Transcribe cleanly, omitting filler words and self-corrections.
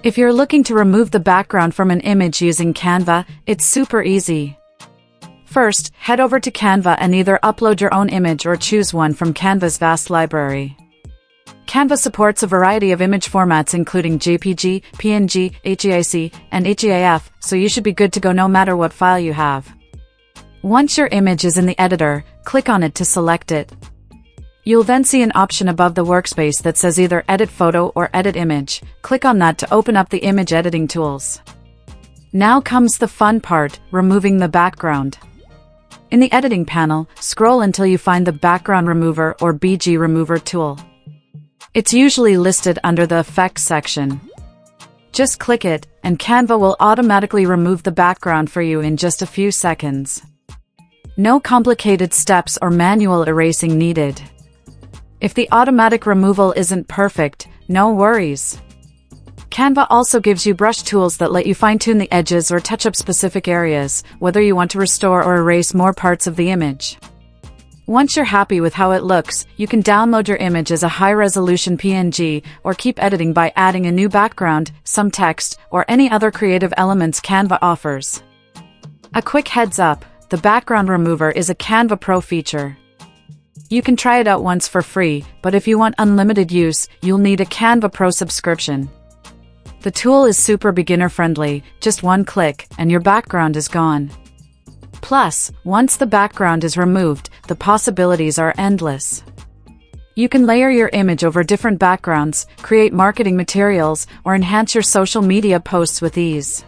If you're looking to remove the background from an image using Canva, it's super easy. First, head over to Canva and either upload your own image or choose one from Canva's vast library. Canva supports a variety of image formats including JPG, PNG, HEIC, and HEIF, so you should be good to go no matter what file you have. Once your image is in the editor, click on it to select it. You'll then see an option above the workspace that says either Edit Photo or Edit Image. Click on that to open up the image editing tools. Now comes the fun part, removing the background. In the editing panel, scroll until you find the Background Remover or BG Remover tool. It's usually listed under the Effects section. Just click it, and Canva will automatically remove the background for you in just a few seconds. No complicated steps or manual erasing needed. If the automatic removal isn't perfect, no worries. Canva also gives you brush tools that let you fine-tune the edges or touch up specific areas, whether you want to restore or erase more parts of the image. Once you're happy with how it looks, you can download your image as a high-resolution PNG or keep editing by adding a new background, some text, or any other creative elements Canva offers. A quick heads up, the background remover is a Canva Pro feature. You can try it out once for free, but if you want unlimited use, you'll need a Canva Pro subscription. The tool is super beginner-friendly, just one click, and your background is gone. Plus, once the background is removed, the possibilities are endless. You can layer your image over different backgrounds, create marketing materials, or enhance your social media posts with ease.